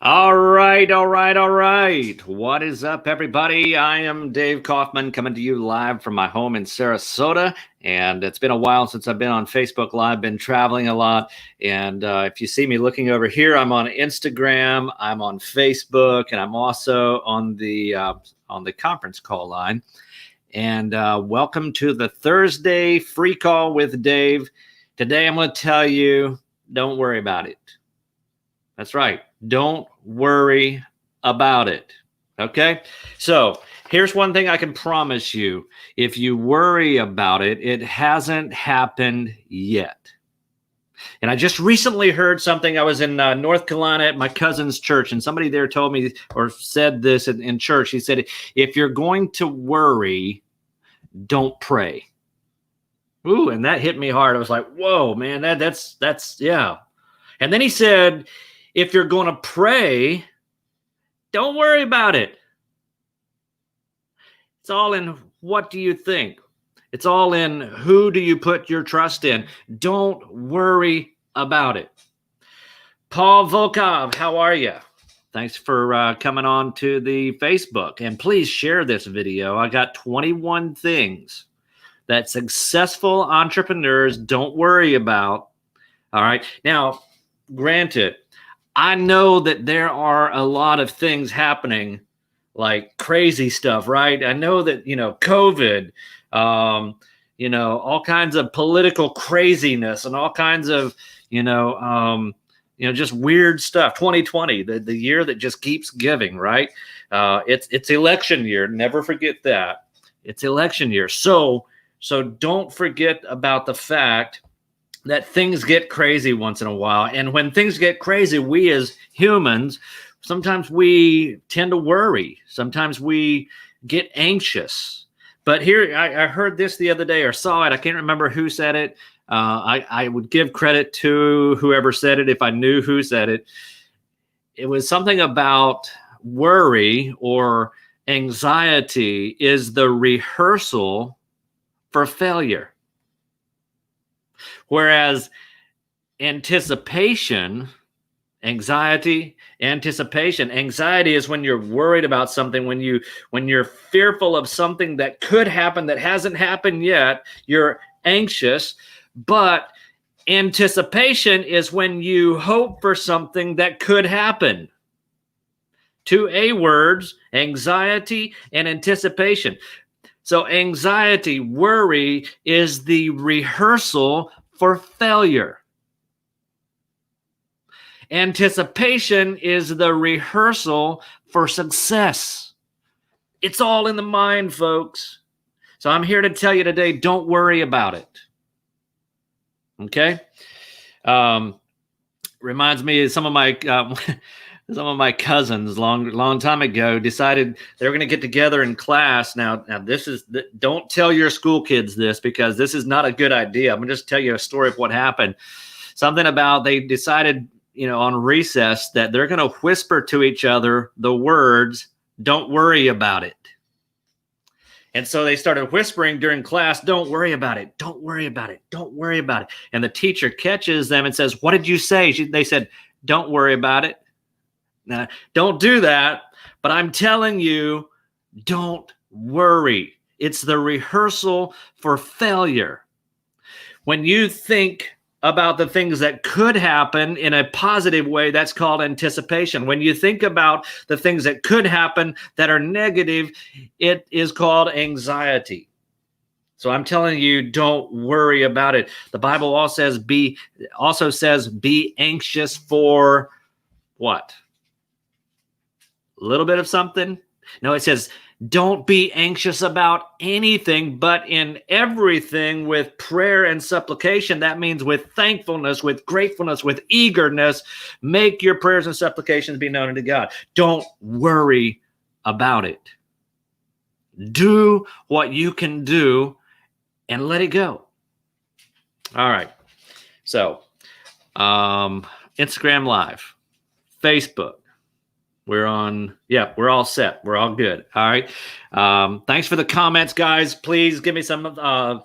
All right, all right, all right. What is up, everybody? I am Dave Kauffman coming to you live from my home in Sarasota. And it's been a while since I've been on Facebook Live, been traveling a lot. And if you see me looking over here, I'm on Instagram, I'm on Facebook, and I'm also on the conference call line. And welcome to the Thursday free call with Dave. Today, I'm going to tell you, don't worry about it. That's right. Don't worry about it. Okay. So here's one thing I can promise you. If you worry about it, it hasn't happened yet. And I just recently heard something. I was in North Carolina at my cousin's church, and somebody there told me or said this in church. He said, if you're going to worry, don't pray. Ooh, and that hit me hard. I was like, whoa, man, that's yeah. And then he said, if you're going to pray, don't worry about it. It's all in what do you think? It's all in who do you put your trust in? Don't worry about it. Paul Volkov, how are you? Thanks for coming on to the Facebook. And please share this video. I got 21 things that successful entrepreneurs don't worry about. All right. Now, granted, I know that there are a lot of things happening, like crazy stuff, right? I know that, COVID, all kinds of political craziness and all kinds of, just weird stuff. 2020, the year that just keeps giving, right? It's election year. Never forget that. It's election year. So don't forget about the fact that things get crazy once in a while. And when things get crazy, we as humans, sometimes we tend to worry. Sometimes we get anxious. But here, I heard this the other day or saw it. I can't remember who said it. I would give credit to whoever said it if I knew who said it. It was something about worry or anxiety is the rehearsal for failure. Whereas anticipation is when you're worried about something, when you're fearful of something that could happen that hasn't happened yet, you're anxious. But anticipation is when you hope for something that could happen. Two A words, anxiety and anticipation. So anxiety, worry is the rehearsal for failure. Anticipation is the rehearsal for success. It's all in the mind, folks. So I'm here to tell you today, don't worry about it. Okay? Reminds me of some of my cousins long time ago decided they were going to get together in class. Now don't tell your school kids this because this is not a good idea. I'm going to just tell you a story of what happened. Something about they decided, on recess that they're going to whisper to each other the words, "Don't worry about it." And so they started whispering during class, "Don't worry about it. Don't worry about it. Don't worry about it." And the teacher catches them and says, "What did you say?" They said, "Don't worry about it." Now, don't do that, but I'm telling you, don't worry. It's the rehearsal for failure. When you think about the things that could happen in a positive way, that's called anticipation. When you think about the things that could happen that are negative, it is called anxiety. So I'm telling you, don't worry about it. The Bible also says be anxious for what? A little bit of something? No, it says, don't be anxious about anything, but in everything with prayer and supplication. That means with thankfulness, with gratefulness, with eagerness, make your prayers and supplications be known unto God. Don't worry about it. Do what you can do and let it go. All right. So, Instagram Live, Facebook, We're on. Yeah, we're all set. We're all good. All right. Thanks for the comments, guys. Please give me some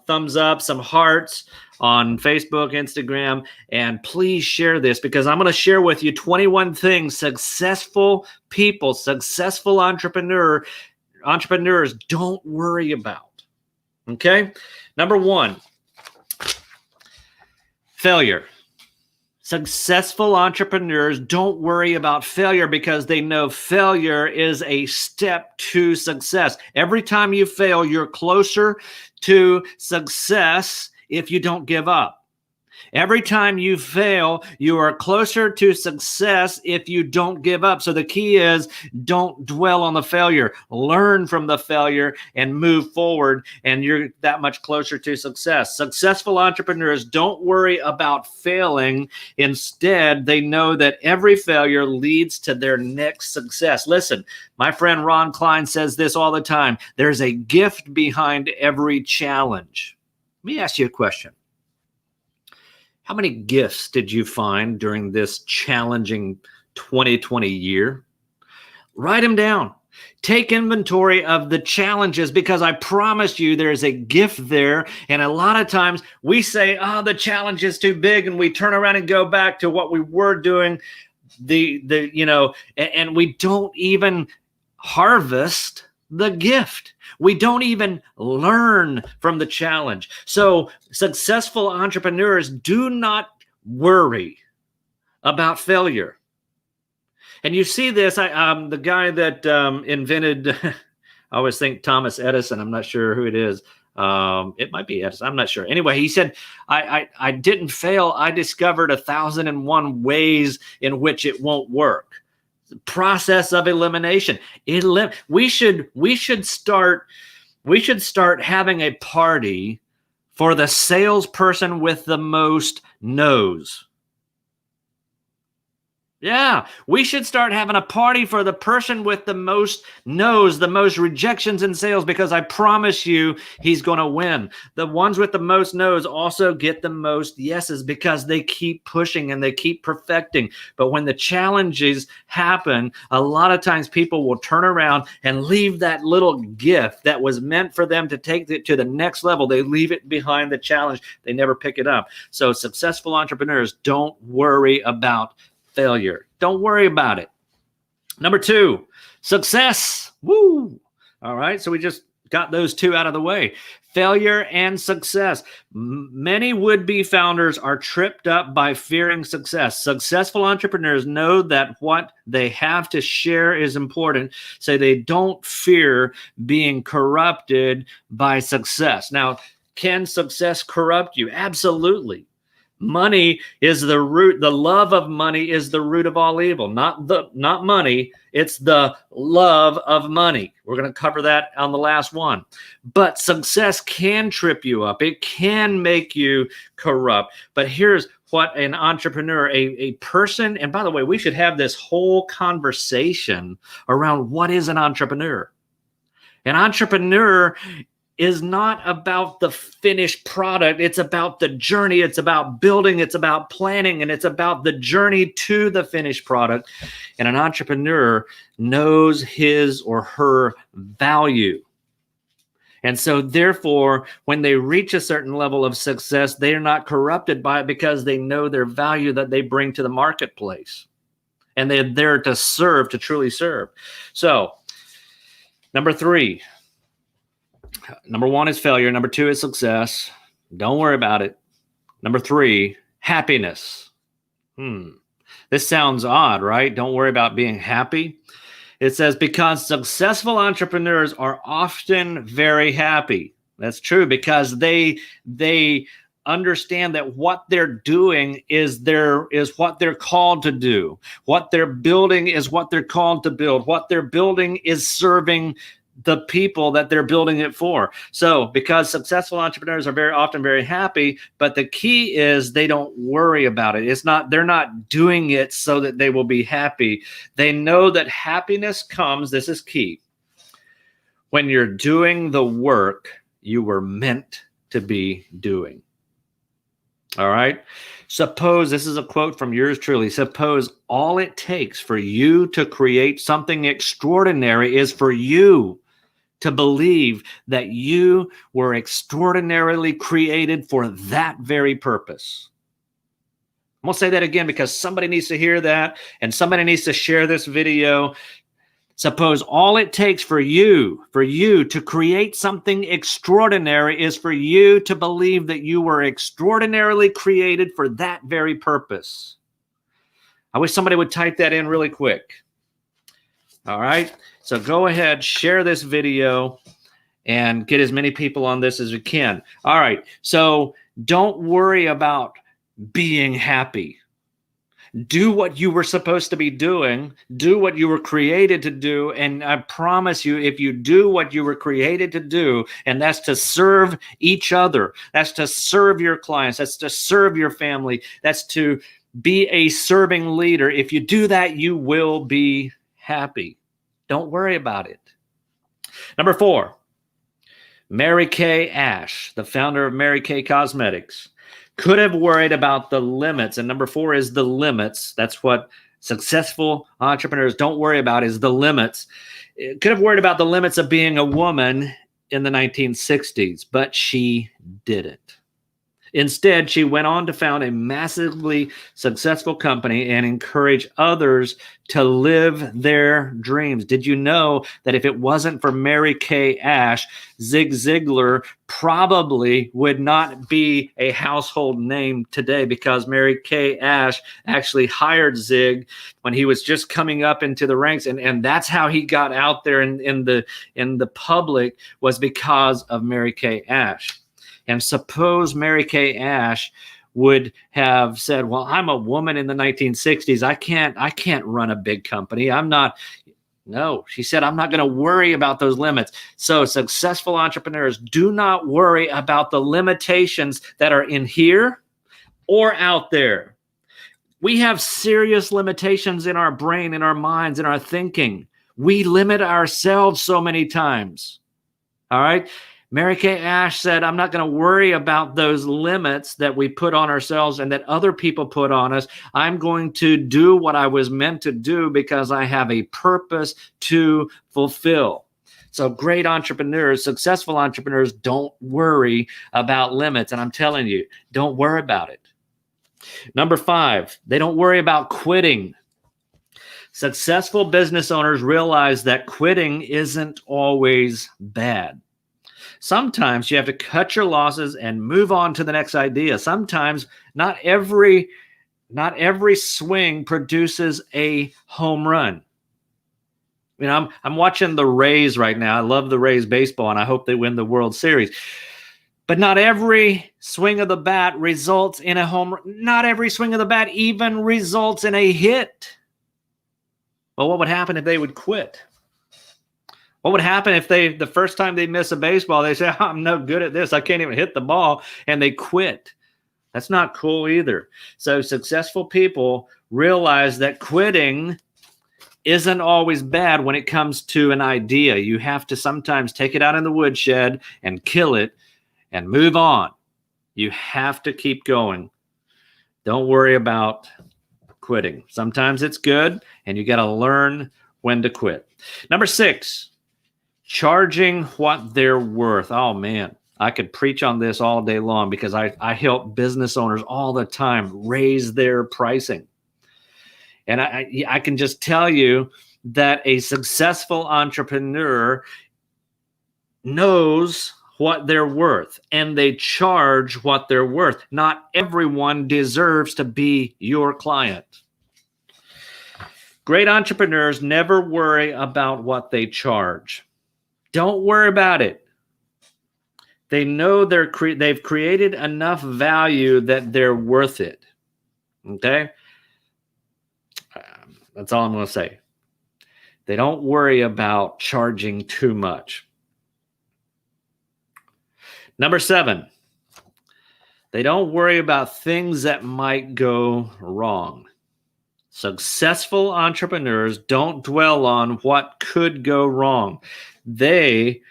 thumbs up, some hearts on Facebook, Instagram, and please share this because I'm going to share with you 21 things successful people, successful entrepreneurs don't worry about. Okay. Number one, failure. Successful entrepreneurs don't worry about failure because they know failure is a step to success. Every time you fail, you're closer to success if you don't give up. Every time you fail, you are closer to success if you don't give up. So the key is don't dwell on the failure. Learn from the failure and move forward, and you're that much closer to success. Successful entrepreneurs don't worry about failing. Instead, they know that every failure leads to their next success. Listen, my friend Ron Klein says this all the time. There's a gift behind every challenge. Let me ask you a question. How many gifts did you find during this challenging 2020 year? Write them down. Take inventory of the challenges because I promise you there's a gift there. And a lot of times we say, oh, the challenge is too big. And we turn around and go back to what we were doing, and we don't even harvest the gift. We don't even learn from the challenge. So successful entrepreneurs do not worry about failure. And you see this, the guy that invented, I always think Thomas Edison, I'm not sure who it is. It might be Edison, I'm not sure. Anyway, he said, I didn't fail. I discovered 1,001 ways in which it won't work. Process of elimination. We should start having a party for the salesperson with the most no's. Yeah, we should start having a party for the person with the most no's, the most rejections in sales, because I promise you he's going to win. The ones with the most no's also get the most yeses because they keep pushing and they keep perfecting. But when the challenges happen, a lot of times people will turn around and leave that little gift that was meant for them to take it to the next level. They leave it behind the challenge. They never pick it up. So successful entrepreneurs don't worry about failure. Don't worry about it. Number two, success. Woo. All right. So we just got those two out of the way. Failure and success. Many would-be founders are tripped up by fearing success. Successful entrepreneurs know that what they have to share is important, so they don't fear being corrupted by success. Now, can success corrupt you? Absolutely. Money is the root. The love of money is the root of all evil. Not money. It's the love of money. We're going to cover that on the last one. But success can trip you up. It can make you corrupt. But here's what an entrepreneur, a person, and by the way, we should have this whole conversation around what is an entrepreneur. An entrepreneur is not about the finished product. It's about the journey. It's about building. It's about planning. And it's about the journey to the finished product. And an entrepreneur knows his or her value. And so therefore, when they reach a certain level of success, they are not corrupted by it because they know their value that they bring to the marketplace. And they're there to serve, to truly serve. So, number three. Number one is failure. Number two is success. Don't worry about it. Number three, happiness. This sounds odd, right? Don't worry about being happy. It says, because successful entrepreneurs are often very happy. That's true because they understand that what they're doing is what they're called to do. What they're building is what they're called to build. What they're building is serving the people that they're building it for. So because successful entrepreneurs are very often very happy, but the key is they don't worry about it. They're not doing it so that they will be happy. They know that happiness comes, this is key, when you're doing the work you were meant to be doing. All right. Suppose, this is a quote from yours truly, suppose all it takes for you to create something extraordinary is for you to believe that you were extraordinarily created for that very purpose. I'm going to say that again because somebody needs to hear that and somebody needs to share this video. Suppose all it takes for you to create something extraordinary is for you to believe that you were extraordinarily created for that very purpose. I wish somebody would type that in really quick. All right. So go ahead, share this video and get as many people on this as you can. All right. So don't worry about being happy. Do what you were supposed to be doing. Do what you were created to do. And I promise you, if you do what you were created to do, and that's to serve each other, that's to serve your clients, that's to serve your family, that's to be a serving leader. If you do that, you will be happy. Don't worry about it. Number 4, Mary Kay Ash, the founder of Mary Kay Cosmetics, could have worried about the limits. And number 4 is the limits. That's what successful entrepreneurs don't worry about, is the limits. It could have worried about the limits of being a woman in the 1960s, but she didn't. Instead, she went on to found a massively successful company and encourage others to live their dreams. Did you know that if it wasn't for Mary Kay Ash, Zig Ziglar probably would not be a household name today, because Mary Kay Ash actually hired Zig when he was just coming up into the ranks. And that's how he got out there in the public, was because of Mary Kay Ash. And suppose Mary Kay Ash would have said, well, I'm a woman in the 1960s. I can't run a big company. No, she said, I'm not going to worry about those limits. So successful entrepreneurs do not worry about the limitations that are in here or out there. We have serious limitations in our brain, in our minds, in our thinking. We limit ourselves so many times. All right. Mary Kay Ash said, I'm not going to worry about those limits that we put on ourselves and that other people put on us. I'm going to do what I was meant to do because I have a purpose to fulfill. So great entrepreneurs, successful entrepreneurs, don't worry about limits. And I'm telling you, don't worry about it. Number 5, they don't worry about quitting. Successful business owners realize that quitting isn't always bad. Sometimes you have to cut your losses and move on to the next idea. Sometimes not every swing produces a home run. You know, I'm watching the Rays right now. I love the Rays baseball, and I hope they win the World Series. But not every swing of the bat results in a home run. Not every swing of the bat even results in a hit. Well, what would happen if they would quit? What would happen if the first time they miss a baseball, they say, I'm no good at this, I can't even hit the ball, and they quit? That's not cool either. So successful people realize that quitting isn't always bad when it comes to an idea. You have to sometimes take it out in the woodshed and kill it and move on. You have to keep going. Don't worry about quitting. Sometimes it's good, and you got to learn when to quit. Number 6. Charging what they're worth. Oh, man, I could preach on this all day long because I help business owners all the time raise their pricing. And I can just tell you that a successful entrepreneur knows what they're worth, and they charge what they're worth. Not everyone deserves to be your client. Great entrepreneurs never worry about what they charge. Don't worry about it. They know they've created enough value that they're worth it. Okay? That's all I'm going to say. They don't worry about charging too much. Number 7, they don't worry about things that might go wrong. Successful entrepreneurs don't dwell on what could go wrong. They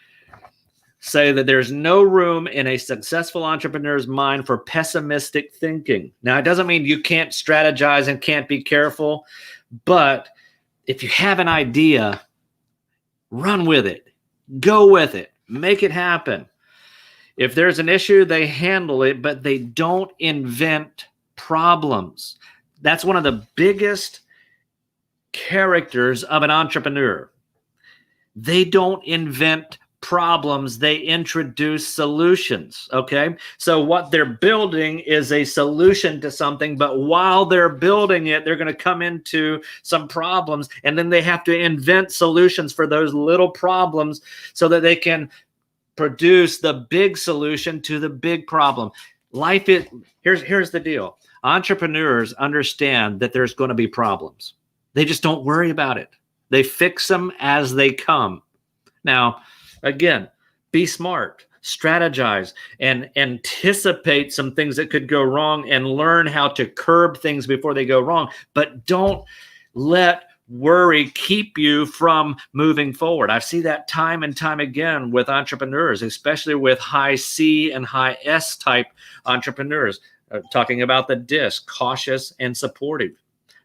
say that there's no room in a successful entrepreneur's mind for pessimistic thinking. Now, it doesn't mean you can't strategize and can't be careful, but if you have an idea, run with it, go with it, make it happen. If there's an issue, they handle it, but they don't invent problems. That's one of the biggest characters of an entrepreneur. They don't invent problems, they introduce solutions. Okay, so what they're building is a solution to something, but while they're building it, they're going to come into some problems, and then they have to invent solutions for those little problems so that they can produce the big solution to the big problem. Life is, here's the deal. Entrepreneurs understand that there's going to be problems. They just don't worry about it. They fix them as they come. Now, again, be smart, strategize, and anticipate some things that could go wrong and learn how to curb things before they go wrong. But don't let worry keep you from moving forward. I see that time and time again with entrepreneurs, especially with high C and high S type entrepreneurs, talking about the DISC, cautious and supportive.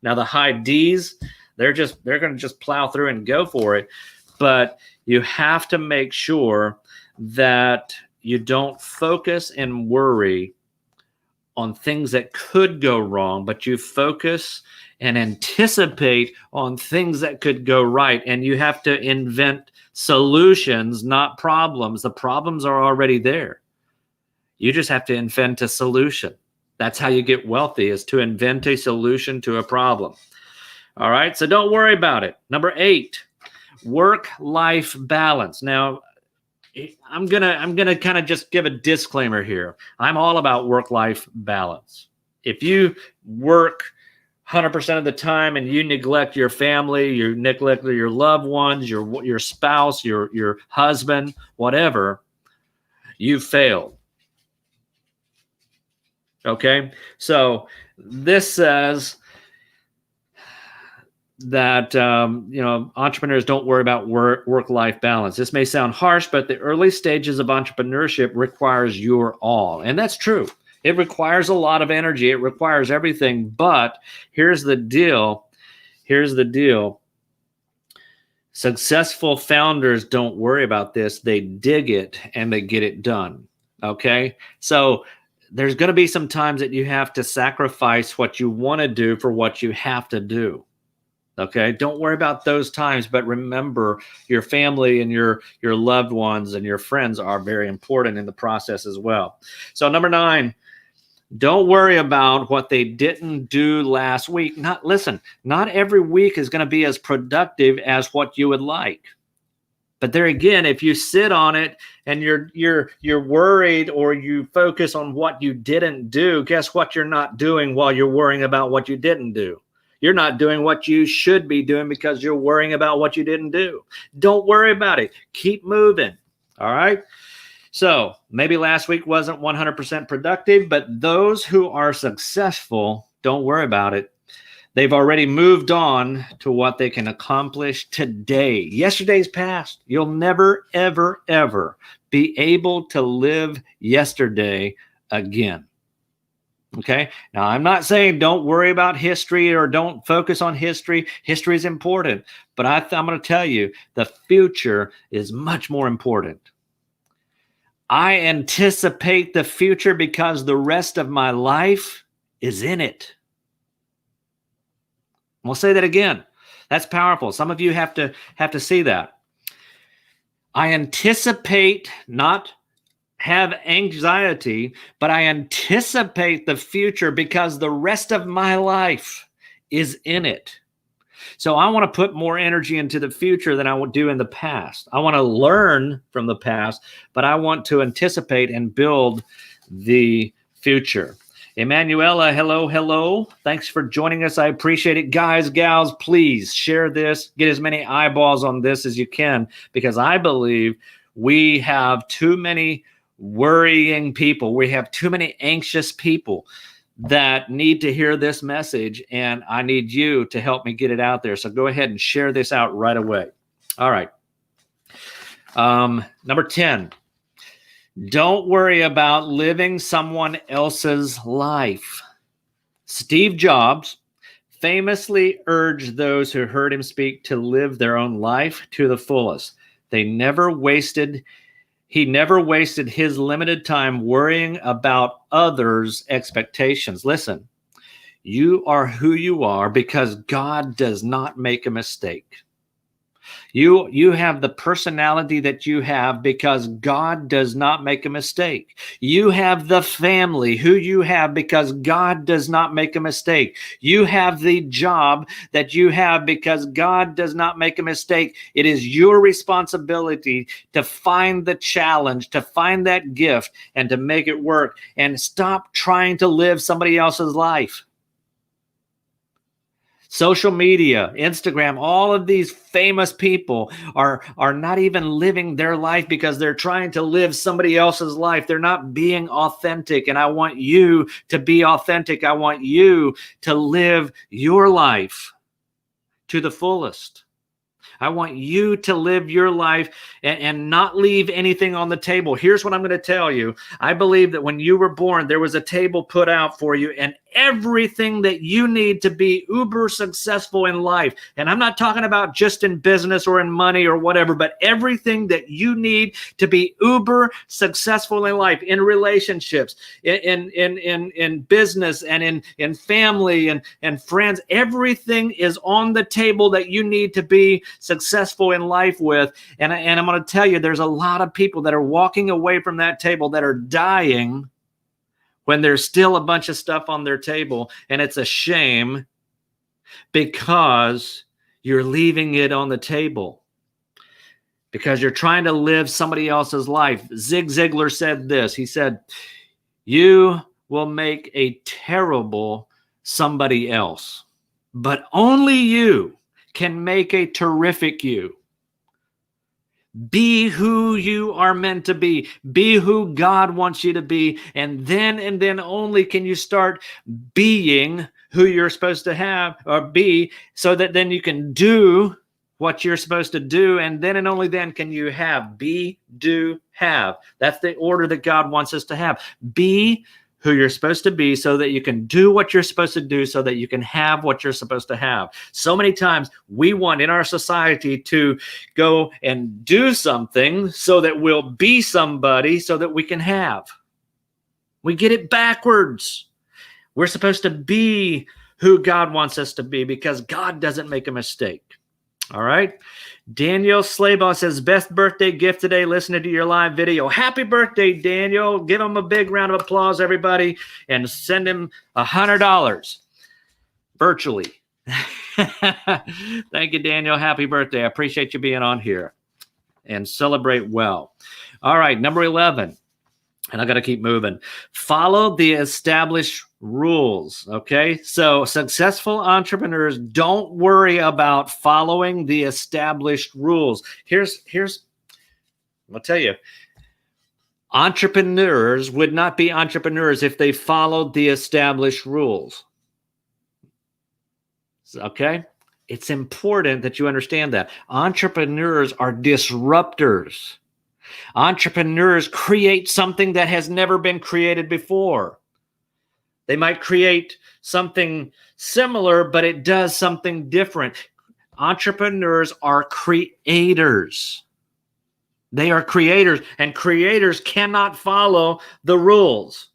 Now, the high Ds, they're going to just plow through and go for it. But you have to make sure that you don't focus and worry on things that could go wrong, but you focus and anticipate on things that could go right. And you have to invent solutions, not problems. The problems are already there. You just have to invent a solution. That's how you get wealthy, is to invent a solution to a problem. All right, so don't worry about it. Number 8, work-life balance. Now, I'm gonna kind of just give a disclaimer here. I'm all about work-life balance. If you work 100% of the time and you neglect your family, you neglect your loved ones, your spouse, your husband, whatever, you failed. Okay, so this says that entrepreneurs don't worry about work-life balance. This may sound harsh, but the early stages of entrepreneurship requires your all, and that's true. It requires a lot of energy. It requires everything. But here's the deal. Successful founders don't worry about this. They dig it and they get it done. Okay, so there's going to be some times that you have to sacrifice what you want to do for what you have to do. Okay, don't worry about those times, but remember your family and your loved ones and your friends are very important in the process as well. So number 9, don't worry about what they didn't do last week. Not every week is going to be as productive as what you would like. But there again, if you sit on it and you're worried or you focus on what you didn't do, guess what you're not doing while you're worrying about what you didn't do? You're not doing what you should be doing because you're worrying about what you didn't do. Don't worry about it. Keep moving. All right. So maybe last week wasn't 100% productive, but those who are successful, don't worry about it. They've already moved on to what they can accomplish today. Yesterday's past. You'll never, ever, ever be able to live yesterday again. Okay. Now, I'm not saying don't worry about history or don't focus on history. History is important, but I'm going to tell you the future is much more important. I anticipate the future because the rest of my life is in it. We'll say that again. That's powerful. Some of you have to see that. I anticipate, not have anxiety, but I anticipate the future because the rest of my life is in it. So I want to put more energy into the future than I would do in the past. I want to learn from the past, but I want to anticipate and build the future. Emanuela, hello. Thanks for joining us. I appreciate it. Guys, gals, please share this. Get as many eyeballs on this as you can, because I believe we have too many worrying people. We have too many anxious people that need to hear this message, and I need you to help me get it out there. So go ahead and share this out right away. All right. Number 10, Don't worry about living someone else's life. Steve Jobs famously urged those who heard him speak to live their own life to the fullest. He never wasted his limited time worrying about others' expectations. Listen, you are who you are because God does not make a mistake. You have the personality that you have because God does not make a mistake. You have the family who you have because God does not make a mistake. You have the job that you have because God does not make a mistake. It is your responsibility to find the challenge, to find that gift, and to make it work. And stop trying to live somebody else's life. Social media, Instagram, all of these famous people are not even living their life because they're trying to live somebody else's life. They're not being authentic. And I want you to be authentic. I want you to live your life to the fullest. I want you to live your life and not leave anything on the table. Here's what I'm going to tell you. I believe that when you were born, there was a table put out for you and everything that you need to be uber successful in life. And I'm not talking about just in business or in money or whatever, but everything that you need to be uber successful in life, in relationships, in business and in family and friends. Everything is on the table that you need to be successful in life with. And I'm going to tell you, there's a lot of people that are walking away from that table that are dying when there's still a bunch of stuff on their table. And it's a shame because you're leaving it on the table, because you're trying to live somebody else's life. Zig Ziglar said this. He said, you will make a terrible somebody else, but only you can make a terrific you. Be who you are meant to be. Be who God wants you to be. And then only can you start being who you're supposed to have or be, so that then you can do what you're supposed to do. And then and only then can you have. Be, do, have. That's the order that God wants us to have. Be who you're supposed to be so that you can do what you're supposed to do, so that you can have what you're supposed to have. So many times we want in our society to go and do something so that we'll be somebody so that we can have. We get it backwards. We're supposed to be who God wants us to be because God doesn't make a mistake. All right. Daniel Slaybaugh says, best birthday gift today, listening to your live video. Happy birthday, Daniel. Give him a big round of applause, everybody, and send him $100 virtually. Thank you, Daniel. Happy birthday. I appreciate you being on here, and celebrate well. All right, number 11. And I got to keep moving. Follow the established rules. Okay. So successful entrepreneurs don't worry about following the established rules. Here's, I'll tell you, entrepreneurs would not be entrepreneurs if they followed the established rules. Okay. It's important that you understand that entrepreneurs are disruptors. Entrepreneurs create something that has never been created before. They might create something similar, but it does something different. Entrepreneurs are creators. They are creators, and creators cannot follow the rules.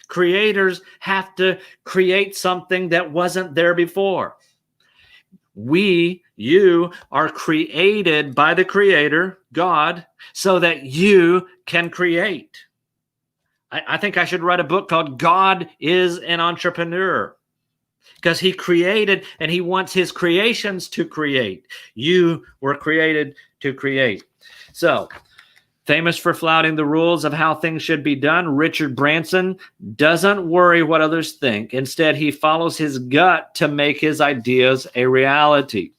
Creators have to create something that wasn't there before. You are created by the Creator, God, so that you can create. I think I should write a book called God is an Entrepreneur, because he created and he wants his creations to create. You were created to create. So, famous for flouting the rules of how things should be done, Richard Branson doesn't worry what others think. Instead, he follows his gut to make his ideas a reality.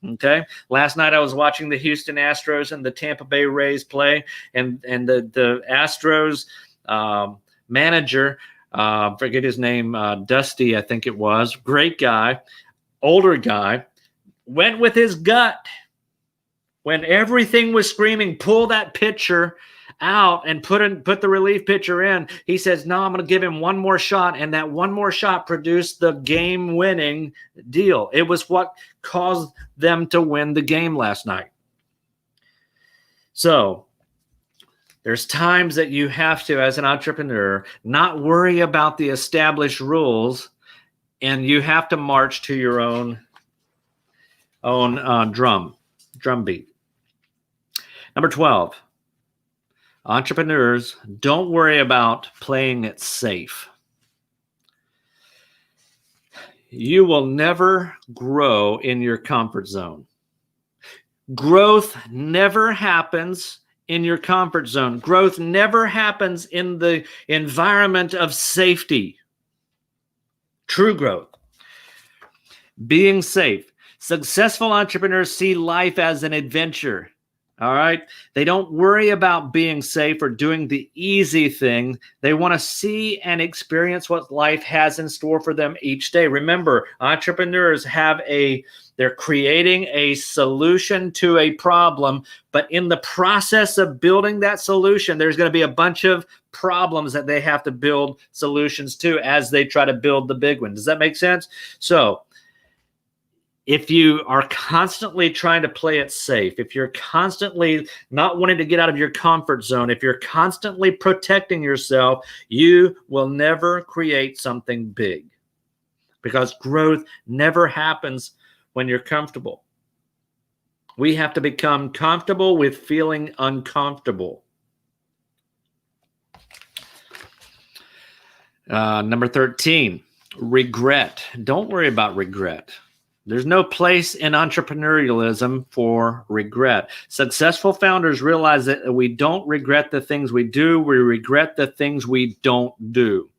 Okay. Last night I was watching the Houston Astros and the Tampa Bay Rays play, and the Astros manager, forget his name, Dusty, I think it was, great guy, older guy, went with his gut. When everything was screaming, pull that pitcher out and put the relief pitcher in. He says, no, I'm going to give him one more shot. And that one more shot produced the game-winning deal. It was what caused them to win the game last night. So there's times that you have to, as an entrepreneur, not worry about the established rules, and you have to march to your own drum beat. Number 12, entrepreneurs, don't worry about playing it safe. You will never grow in your comfort zone. Growth never happens in your comfort zone. Growth never happens in the environment of safety. True growth. Being safe. Successful entrepreneurs see life as an adventure. All right. They don't worry about being safe or doing the easy thing. They want to see and experience what life has in store for them each day. Remember, entrepreneurs they're creating a solution to a problem, but in the process of building that solution, there's going to be a bunch of problems that they have to build solutions to as they try to build the big one. Does that make sense? So, if you are constantly trying to play it safe, if you're constantly not wanting to get out of your comfort zone, if you're constantly protecting yourself, you will never create something big, because growth never happens when you're comfortable. We have to become comfortable with feeling uncomfortable. Number 13, regret. Don't worry about regret. There's no place in entrepreneurialism for regret. Successful founders realize that we don't regret the things we do. We regret the things we don't do.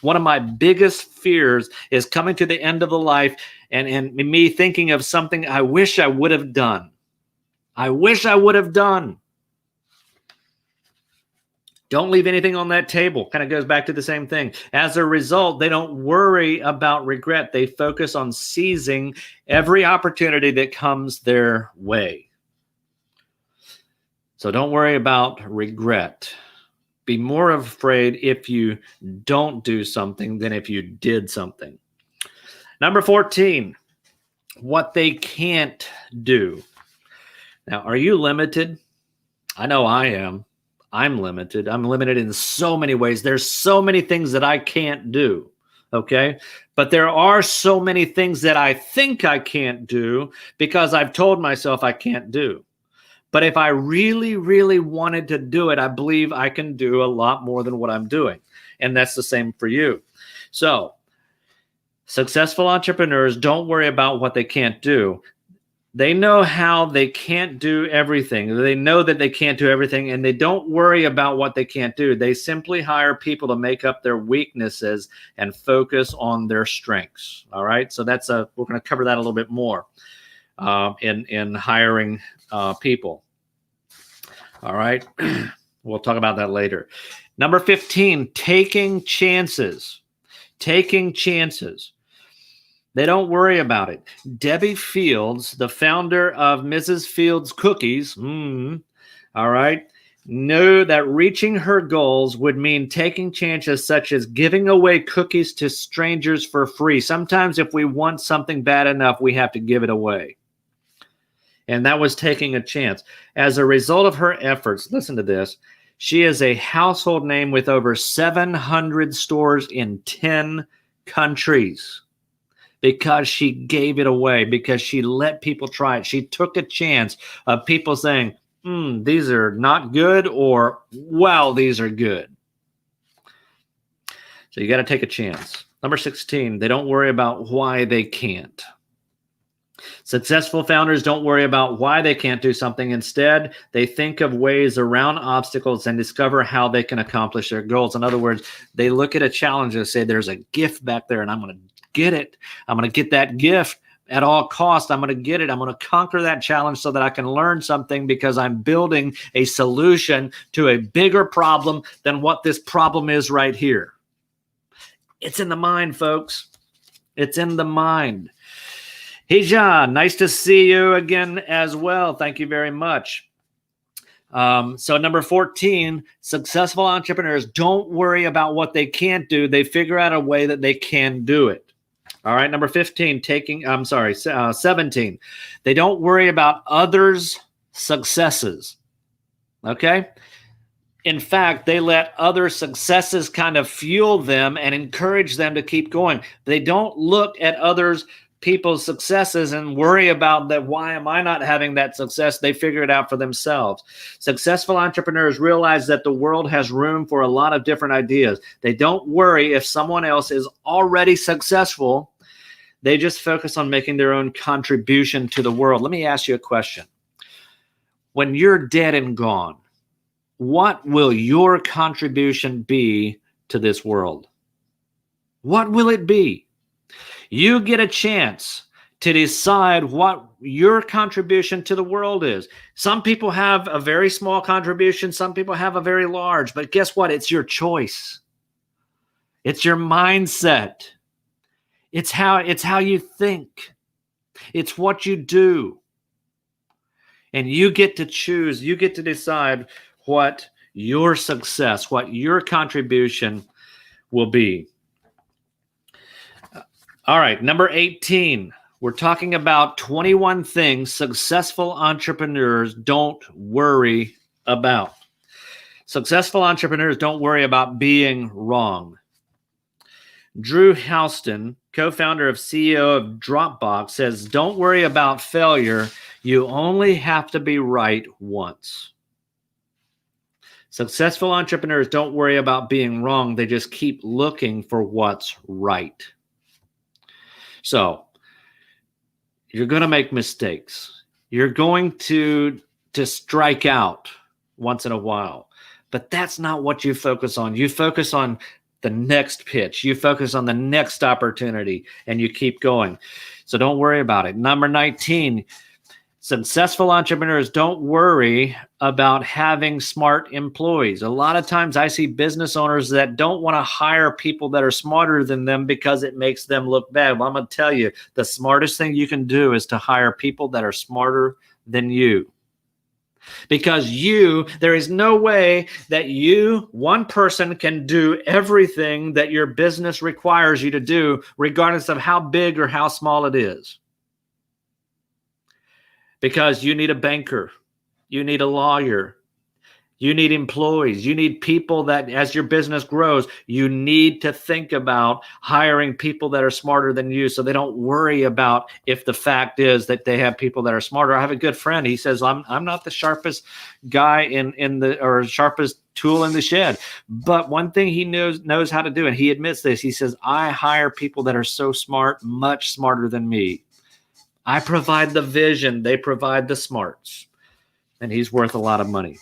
One of my biggest fears is coming to the end of the life and me thinking of something I wish I would have done. I wish I would have done. Don't leave anything on that table. Kind of goes back to the same thing. As a result, they don't worry about regret. They focus on seizing every opportunity that comes their way. So don't worry about regret. Be more afraid if you don't do something than if you did something. Number 14, what they can't do. Now, are you limited? I know I am. I'm limited. I'm limited in so many ways. There's so many things that I can't do, okay? But there are so many things that I think I can't do because I've told myself I can't do. But if I really, really wanted to do it, I believe I can do a lot more than what I'm doing. And that's the same for you. So, successful entrepreneurs don't worry about what they can't do. They know how they can't do everything. They know that they can't do everything, and they don't worry about what they can't do. They simply hire people to make up their weaknesses and focus on their strengths. All right. So we're going to cover that a little bit more in hiring people. All right. We'll talk about that later. Number 15, taking chances. Taking chances. They don't worry about it. Debbie Fields, the founder of Mrs. Fields Cookies, all right, knew that reaching her goals would mean taking chances such as giving away cookies to strangers for free. Sometimes if we want something bad enough, we have to give it away. And that was taking a chance. As a result of her efforts, listen to this, she is a household name with over 700 stores in 10 countries. Because she gave it away, because she let people try it. She took a chance of people saying, these are not good, or, wow, these are good. So you got to take a chance. Number 16, they don't worry about why they can't. Successful founders don't worry about why they can't do something. Instead, they think of ways around obstacles and discover how they can accomplish their goals. In other words, they look at a challenge and say, there's a gift back there, and I'm going to get it. I'm going to get that gift at all costs. I'm going to get it. I'm going to conquer that challenge so that I can learn something, because I'm building a solution to a bigger problem than what this problem is right here. It's in the mind, folks. It's in the mind. Hey, John, nice to see you again as well. Thank you very much. So number 14, successful entrepreneurs don't worry about what they can't do. They figure out a way that they can do it. All right. Number 15, 17. They don't worry about others' successes. Okay. In fact, they let other successes kind of fuel them and encourage them to keep going. They don't look at others people's successes and worry about that. Why am I not having that success? They figure it out for themselves. Successful entrepreneurs realize that the world has room for a lot of different ideas. They don't worry if someone else is already successful. They just focus on making their own contribution to the world. Let me ask you a question. When you're dead and gone, what will your contribution be to this world? What will it be? You get a chance to decide what your contribution to the world is. Some people have a very small contribution. Some people have a very large. But guess what? It's your choice. It's your mindset. It's how you think. It's what you do. And you get to choose. You get to decide what your success, what your contribution will be. All right, number 18. We're talking about 21 things successful entrepreneurs don't worry about. Successful entrepreneurs don't worry about being wrong. Drew Houston, co-founder of CEO of Dropbox, says, don't worry about failure. You only have to be right once. Successful entrepreneurs don't worry about being wrong. They just keep looking for what's right. So you're going to make mistakes. You're going to strike out once in a while. But that's not what you focus on. You focus on the next pitch. You focus on the next opportunity, and you keep going. So don't worry about it. Number 19, successful entrepreneurs don't worry about having smart employees. A lot of times I see business owners that don't want to hire people that are smarter than them because it makes them look bad. Well, I'm going to tell you, the smartest thing you can do is to hire people that are smarter than you. Because there is no way that one person can do everything that your business requires you to do, regardless of how big or how small it is. Because you need a banker, you need a lawyer, you need employees, you need people that, as your business grows, you need to think about hiring people that are smarter than you so they don't worry about if the fact is that they have people that are smarter. I have a good friend. He says, I'm not the sharpest guy or sharpest tool in the shed. But one thing he knows how to do, and he admits this, he says, I hire people that are so smart, much smarter than me. I provide the vision. They provide the smarts. And he's worth a lot of money.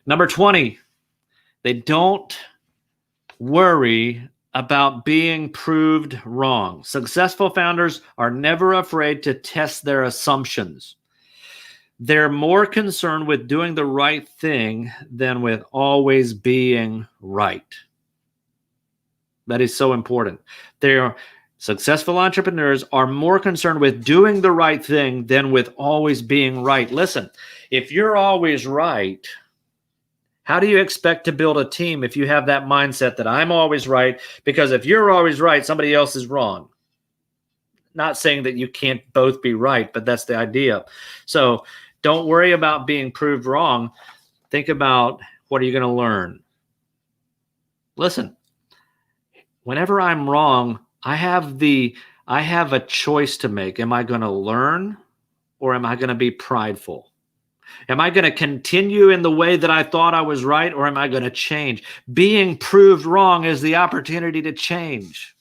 Number 20, they don't worry about being proved wrong. Successful founders are never afraid to test their assumptions. They're more concerned with doing the right thing than with always being right. That is so important. Successful entrepreneurs are more concerned with doing the right thing than with always being right. Listen, if you're always right, how do you expect to build a team if you have that mindset that I'm always right? Because if you're always right, somebody else is wrong. Not saying that you can't both be right, but that's the idea. So don't worry about being proved wrong. Think about, what are you going to learn? Listen, whenever I'm wrong, I have a choice to make. Am I going to learn, or am I going to be prideful? Am I going to continue in the way that I thought I was right, or am I going to change? Being proved wrong is the opportunity to change.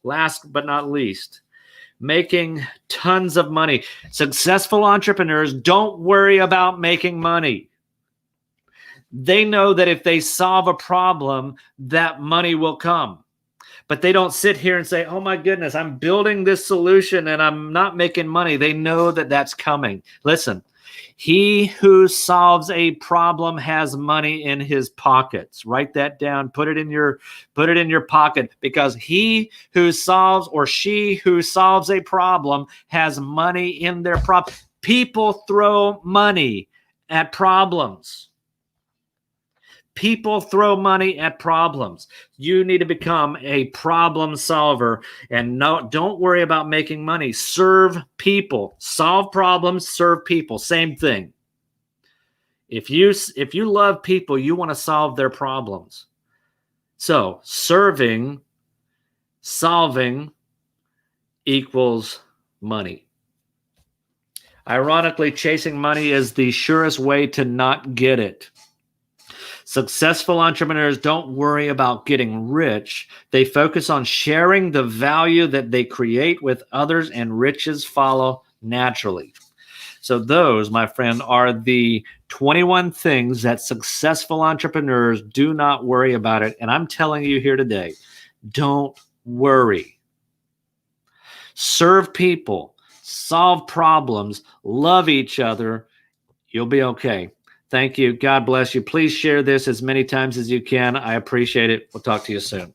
Last but not least, making tons of money. Successful entrepreneurs don't worry about making money. They know that if they solve a problem, that money will come. But they don't sit here and say, oh my goodness, I'm building this solution and I'm not making money. They know that that's coming. Listen, he who solves a problem has money in his pockets. Write that down. Put it in your pocket, because he who solves, or she who solves a problem, has money in their problem. People throw money at problems. People throw money at problems. You need to become a problem solver, and don't worry about making money. Serve people. Solve problems, serve people. Same thing. If you love people, you want to solve their problems. So serving, solving equals money. Ironically, chasing money is the surest way to not get it. Successful entrepreneurs don't worry about getting rich. They focus on sharing the value that they create with others, and riches follow naturally. So those, my friend, are the 21 things that successful entrepreneurs do not worry about it. And I'm telling you here today, don't worry. Serve people, solve problems, love each other. You'll be okay. Thank you. God bless you. Please share this as many times as you can. I appreciate it. We'll talk to you soon.